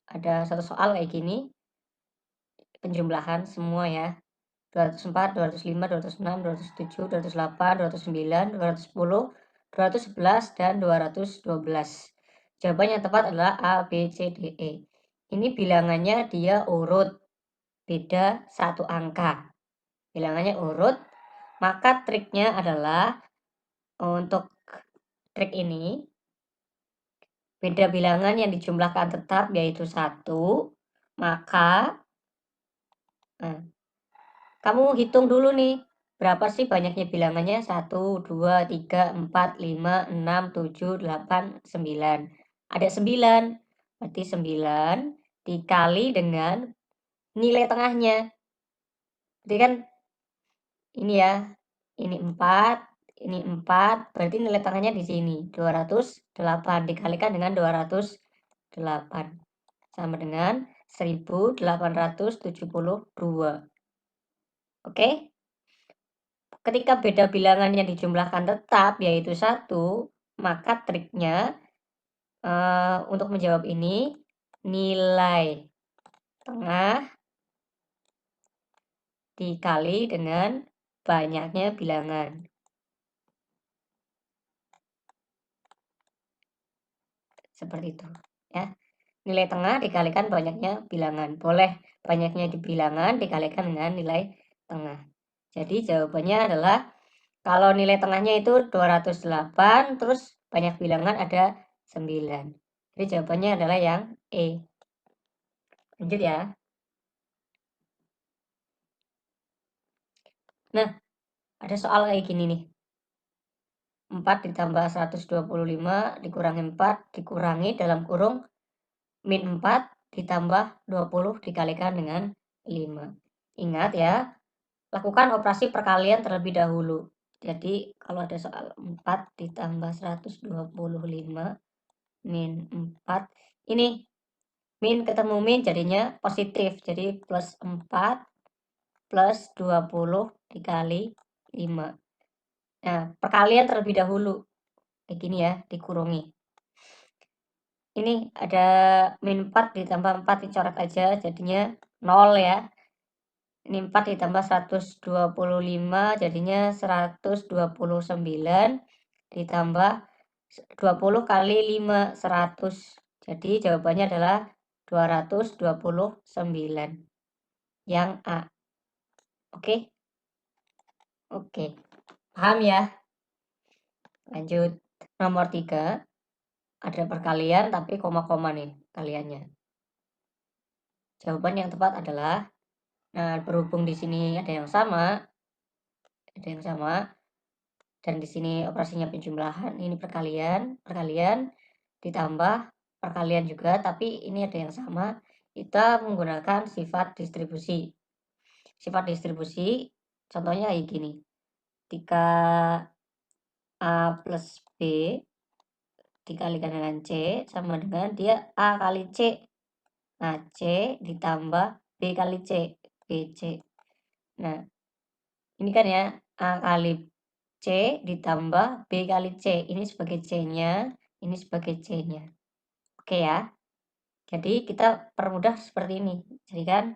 ada satu soal kayak gini, penjumlahan semua ya. 204, 205, 206, 207, 208, 209, 210, 211, dan 212. Jawaban yang tepat adalah A, B, C, D, E. Ini bilangannya dia urut, beda satu angka. Bilangannya urut, maka triknya adalah untuk trik ini, beda bilangan yang dijumlahkan tetap yaitu 1, maka kamu hitung dulu nih, berapa sih banyaknya bilangannya? 1, 2, 3, 4, 5, 6, 7, 8, 9. Ada 9, berarti 9 dikali dengan nilai tengahnya. Jadi kan ini ya, ini 4, ini 4, berarti nilai tengahnya di sini, 208 dikalikan dengan 208. Sama dengan 1872. Oke? Ketika beda bilangan yang dijumlahkan tetap, yaitu 1, maka triknya untuk menjawab ini, nilai tengah dikali dengan banyaknya bilangan. Seperti itu. Ya. Nilai tengah dikalikan banyaknya bilangan. Boleh banyaknya di bilangan dikalikan dengan nilai tengah. Jadi jawabannya adalah, kalau nilai tengahnya itu 208, terus banyak bilangan ada 9. Jadi jawabannya adalah yang E. Lanjut ya. Nah, ada soal kayak gini nih. 4 ditambah 125 dikurangi 4 dikurangi dalam kurung min 4 ditambah 20 dikalikan dengan 5. Ingat ya, lakukan operasi perkalian terlebih dahulu. Jadi kalau ada soal 4 ditambah 125 min 4, ini min ketemu min jadinya positif, jadi plus 4 plus 20 dikali 5. Nah, perkalian terlebih dahulu, kayak gini ya, dikurungi. Ini ada min 4 ditambah 4 dicoret aja, jadinya 0 ya. Ini 4 ditambah 125 jadinya 129 ditambah 20 kali 5, 100. Jadi jawabannya adalah 229. Yang A. Oke? Oke. Paham ya? Lanjut. Nomor 3. Ada perkalian tapi koma-koma nih kaliannya. Jawaban yang tepat adalah, nah berhubung di sini ada yang sama, dan di sini operasinya penjumlahan, ini perkalian ditambah perkalian juga, tapi ini ada yang sama, kita menggunakan sifat distribusi. Sifat distribusi contohnya kayak gini, ketika A plus B dikalikan dengan C sama dengan dia A kali C. Nah, C ditambah B kali C, BC. Nah, ini kan ya, A kali C ditambah B kali C. Ini sebagai C-nya, ini sebagai C-nya. Oke ya. Jadi kita permudah seperti ini. Jadi kan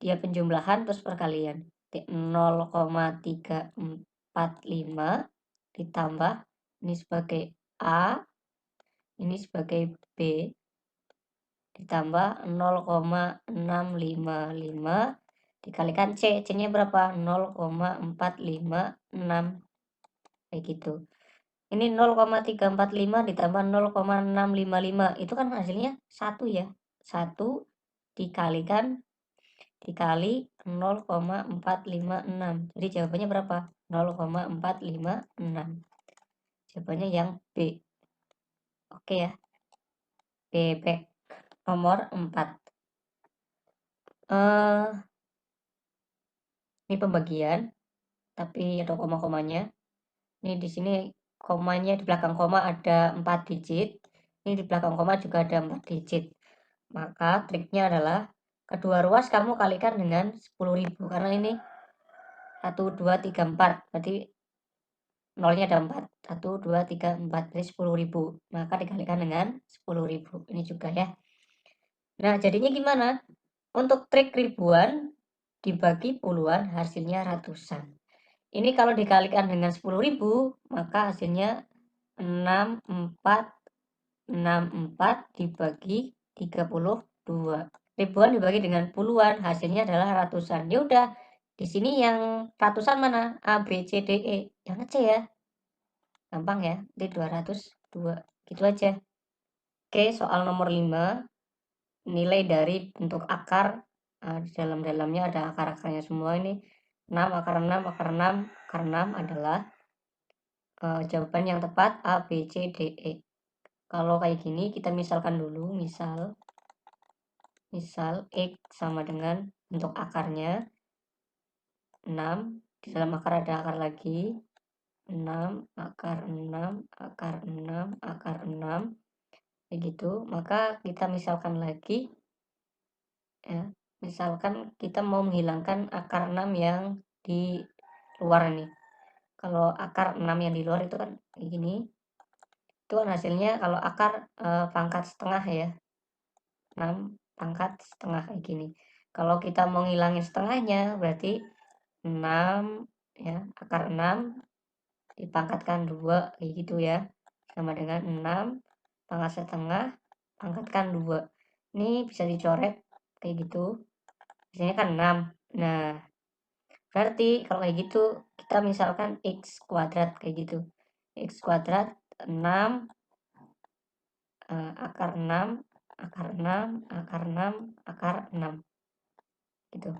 dia penjumlahan terus perkalian. 0,345 ditambah ini sebagai A, ini sebagai B, ditambah 0,655 dikalikan C. C-nya berapa? 0,456. Kayak gitu. Ini 0,345 ditambah 0,655. Itu kan hasilnya 1 ya. 1 dikalikan dikali 0,456. Jadi jawabannya berapa? 0,456. Jawabannya yang B. Oke ya. Bebek. Nomor 4. Ini pembagian, tapi ada koma-komanya. Ini di sini komanya, di belakang koma ada 4 digit. Ini di belakang koma juga ada 4 digit. Maka triknya adalah kedua ruas kamu kalikan dengan 10.000, karena ini 1, 2, 3, 4. Berarti nolnya ada 4. 1, 2, 3, 4. Jadi 10.000. Maka dikalikan dengan 10.000. Ini juga ya. Nah, jadinya gimana? Untuk trik ribuan dibagi puluhan hasilnya ratusan. Ini kalau dikalikan dengan 10.000, maka hasilnya 6464 dibagi 32. Ribuan dibagi dengan puluhan, hasilnya adalah ratusan. Ya udah, di sini yang ratusan mana? A, B, C, D, E. Yang C ya. Gampang ya. D 202. Gitu aja. Oke, soal nomor 5. Nilai dari bentuk akar. Di dalamnya ada akar-akarnya semua ini. 6, akar 6, akar 6. Akar 6 adalah jawaban yang tepat A, B, C, D, E. Kalau kayak gini kita misalkan dulu, misal X sama dengan bentuk akarnya 6, di dalam akar ada akar lagi, 6, akar 6, akar 6, akar 6, kayak gitu. Maka kita misalkan lagi, ya, misalkan kita mau menghilangkan akar 6 yang di luar nih. Kalau akar 6 yang di luar itu kan kayak gini, itu kan hasilnya kalau akar pangkat setengah ya, 6 pangkat setengah kayak gini. Kalau kita mau ngilangin setengahnya berarti 6 ya, akar 6 dipangkatkan 2 kayak gitu ya. Sama dengan 6 pangkat setengah pangkatkan 2. Ini bisa dicoret kayak gitu. Biasanya kan 6. Nah, berarti kalau kayak gitu kita misalkan X kuadrat kayak gitu. X kuadrat 6 akar 6 akar 6 akar 6 akar 6 gitu.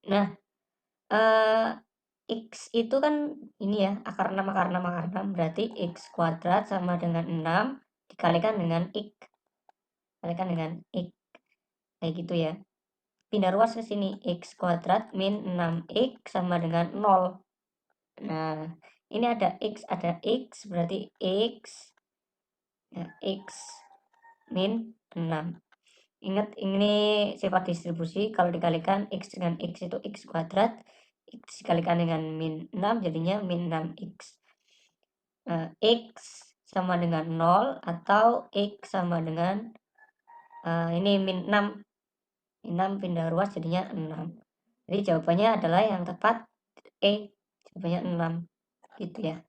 Nah, eh, X itu kan ini ya, akar 6 akar 6 akar 6 berarti X kuadrat sama dengan 6 dikalikan dengan X. Kalikan dengan X. Kayak gitu ya. Pindah ruas ke sini. X kuadrat min 6X sama dengan 0. Nah, ini ada X berarti X, ya, X min 6. Ingat ini sifat distribusi, kalau dikalikan X dengan X itu X kuadrat, X dikalikan dengan min 6 jadinya min 6X. X sama dengan 0 atau X sama dengan ini min 6. 6 pindah ruas jadinya 6. Jadi jawabannya adalah yang tepat E. Jawabannya 6. Gitu ya.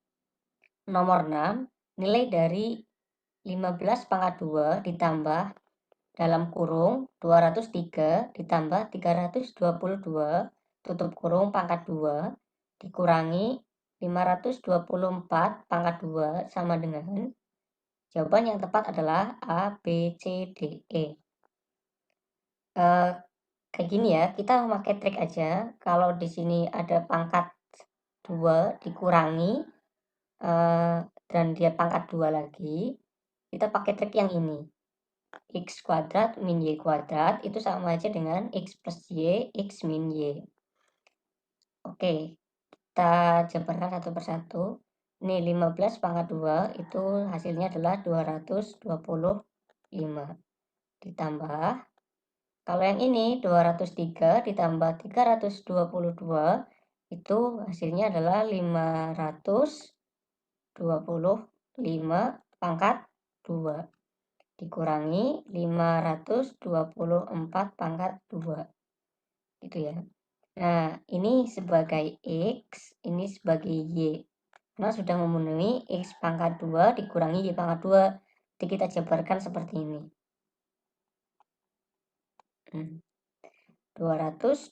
Nomor 6. Nilai dari 15 pangkat 2 ditambah dalam kurung 203 ditambah 322 tutup kurung pangkat 2 dikurangi 524 pangkat 2 sama dengan, jawaban yang tepat adalah A, B, C, D, E. Kayak gini ya, kita memakai trik aja. Kalau di sini ada pangkat 2 dikurangi dan dia pangkat 2 lagi, kita pakai trik yang ini. X kuadrat min Y kuadrat itu sama aja dengan X plus Y, X min Y. Oke, kita jabarkan satu persatu. Ini 15 pangkat 2 itu hasilnya adalah 225. Ditambah, kalau yang ini 203 ditambah 322 itu hasilnya adalah 525 pangkat 2 dikurangi 524 pangkat 2. Gitu ya. Nah, ini sebagai X, ini sebagai Y. Karena sudah memenuhi X pangkat 2 dikurangi Y pangkat 2. Jadi kita jabarkan seperti ini. 225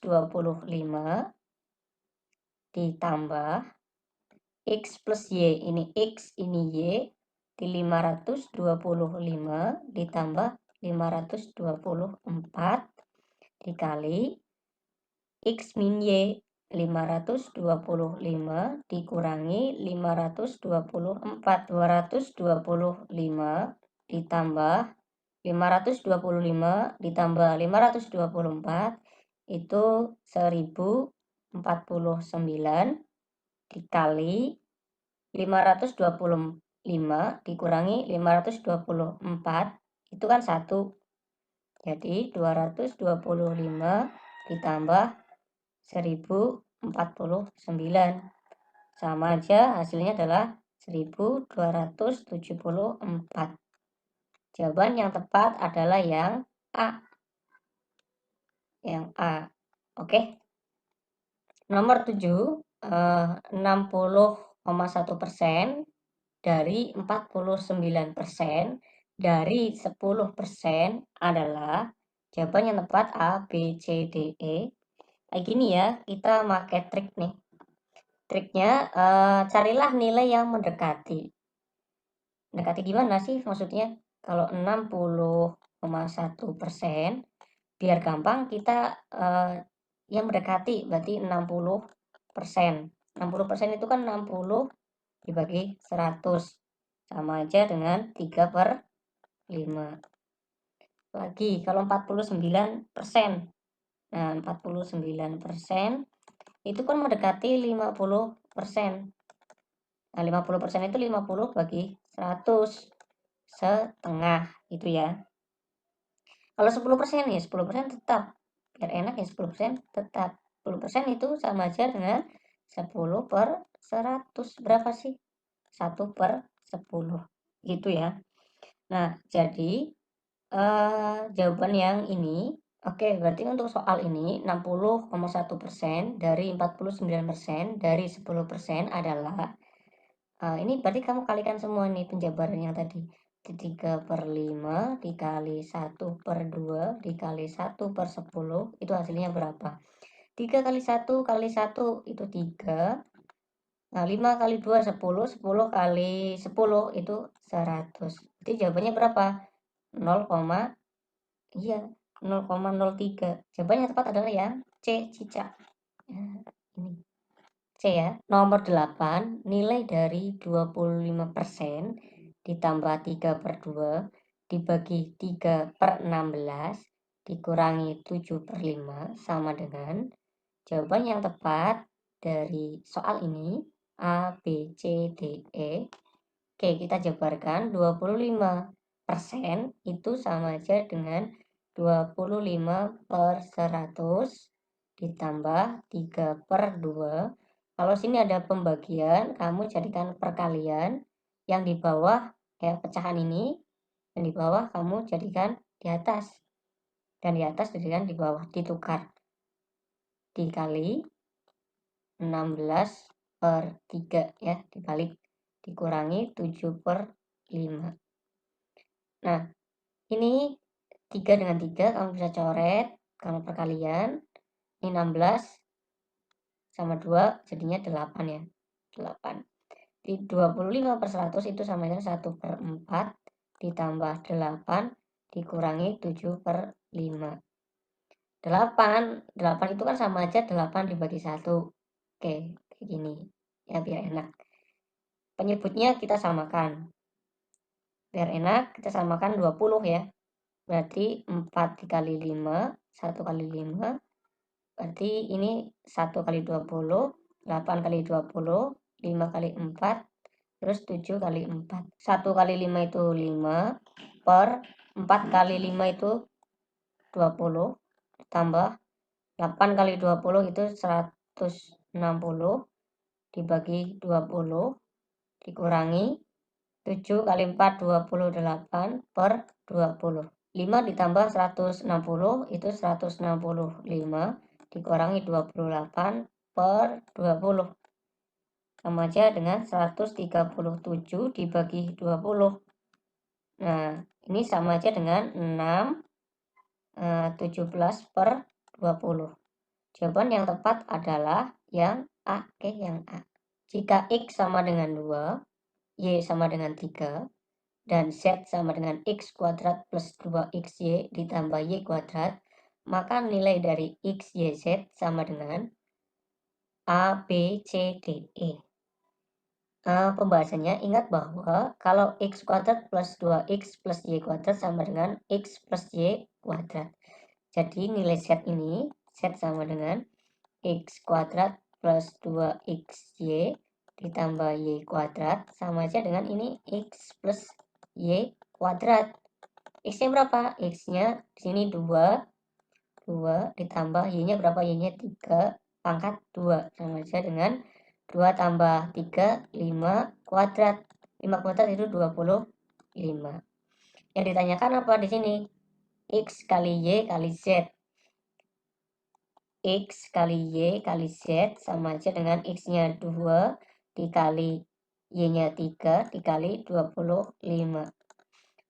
ditambah X plus Y. Ini X, ini Y. Di 525 ditambah 524 dikali X min Y. 525 dikurangi 524. 225 ditambah 525 ditambah 524 itu 1049 dikali 525 dikurangi 524 itu kan 1. Jadi 225 ditambah 1049 sama aja hasilnya adalah 1274. Jawaban yang tepat adalah yang A. Yang A. Oke. Nomor 7, 60,1% dari 49% dari 10% adalah jawaban yang tepat A, B, C, D, E. Kayak gini ya, kita pakai trik nih. Triknya carilah nilai yang mendekati. Mendekati gimana sih maksudnya? Kalau 60,1%, biar gampang kita yang mendekati berarti 60%. 60% itu kan 60 dibagi 100. Sama aja dengan 3/5. Lagi kalau 49%. Nah, 49% itu kan mendekati 50%. Nah, 50% itu 50 bagi 100. Setengah itu ya. Kalau 10% ya 10% tetap. Biar enak ya 10% tetap. 10% itu sama aja dengan 10/100. Berapa sih? 1/10. Gitu ya. Nah, jadi jawaban yang ini, oke, berarti untuk soal ini 60,1% dari 49% dari 10% adalah ini berarti kamu kalikan semua nih penjabaran yang tadi. 3/5 dikali 1/2 dikali 1/10 itu hasilnya berapa? 3 kali 1 kali 1 itu 3. Nah, 5 kali 2 10, 10 kali 10 itu 100. Jadi jawabannya berapa? 0, iya, 0,03. Jawaban yang tepat adalah yang C, cicak. Nah, ini C ya. Nomor 8, nilai dari 25% ditambah 3/2 dibagi 3/16 dikurangi 7/5 sama dengan jawaban yang tepat dari soal ini A, B, C, D, E. Oke, kita jabarkan 25% itu sama aja dengan 25/100 ditambah 3/2. Kalau sini ada pembagian, kamu jadikan perkalian. Yang di bawah kayak pecahan ini, yang di bawah kamu jadikan di atas. Dan di atas jadikan di bawah, ditukar. Dikali 16/3 ya, dibalik. Dikurangi 7/5. Nah, ini 3 dengan 3 kamu bisa coret karena perkalian. Ini 16 sama 2 jadinya 8 ya. 8. Di 25/100 itu sama dengan 1/4 ditambah 8 dikurangi 7/5. 8 itu kan sama aja 8 dibagi 1. Oke, kayak gini. Ya biar enak. Penyebutnya kita samakan. Biar enak kita samakan 20 ya. Berarti 4 dikali 5, 1 kali 5. Berarti ini 1 kali 20, 8 kali 20, 5 kali 4, terus 7 kali 4. 1 kali 5 itu 5, per 4 kali 5 itu 20, tambah 8 kali 20 itu 160, dibagi 20, dikurangi 7 kali 4, 28 per 20. 5 ditambah 160 itu 165 dikurangi 28 per 20. Sama aja dengan 137 dibagi 20. Nah, ini sama aja dengan 17/20. Jawaban yang tepat adalah yang A. Oke, yang A. Jika X sama dengan 2, Y sama dengan 3, dan Z sama dengan X kuadrat plus 2XY ditambah Y kuadrat, maka nilai dari X, Y, Z sama dengan A, B, C, D, E. Pembahasannya ingat bahwa kalau X kuadrat plus 2X plus Y kuadrat sama dengan X plus Y kuadrat. Jadi nilai Z ini, Z sama dengan X kuadrat plus 2XY ditambah Y kuadrat sama aja dengan ini X plus Y kuadrat. X-nya berapa? X-nya di sini 2 ditambah Y-nya berapa? Y-nya 3 pangkat 2 sama aja dengan 2 tambah 3, 5 kuadrat. 5 kuadrat itu 25. Yang ditanyakan apa di sini? X kali Y kali Z. X kali Y kali Z sama aja dengan X-nya 2 dikali Y-nya 3 dikali 25.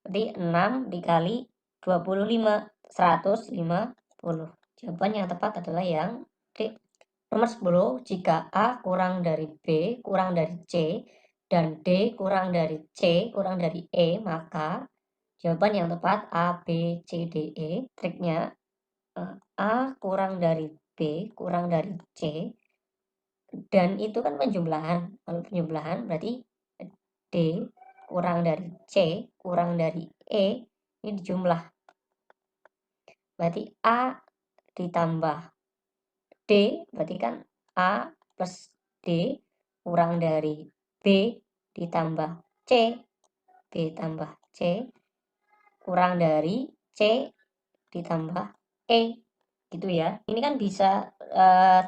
Berarti 6 dikali 25, 150. Jawaban yang tepat adalah yang D. Nomor 10, jika A kurang dari B kurang dari C dan D kurang dari C kurang dari E, maka jawaban yang tepat A, B, C, D, E. Triknya A kurang dari B kurang dari C, dan itu kan penjumlahan. Kalau penjumlahan berarti D kurang dari C kurang dari E, ini dijumlah. Berarti A ditambah D, berarti kan A plus D kurang dari B ditambah C, B tambah C kurang dari C ditambah E, gitu ya. Ini kan bisa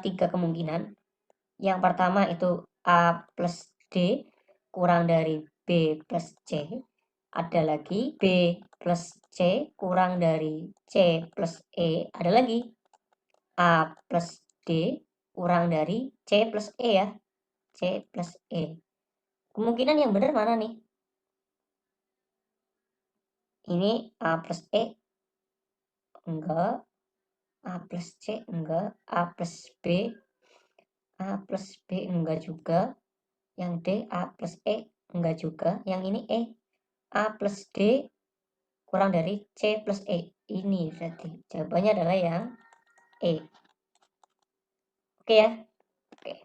3 kemungkinan. Yang pertama itu A plus D kurang dari B plus C. Ada lagi B plus C kurang dari C plus E. Ada lagi A plus D kurang dari C plus E ya. C plus E. Kemungkinan yang benar mana nih? Ini A plus E enggak. A plus C enggak. A plus B. A plus B enggak juga. Yang D A plus E enggak juga. Yang ini E. A plus D kurang dari C plus E. Ini berarti jawabannya adalah yang E. Oke ya. Oke.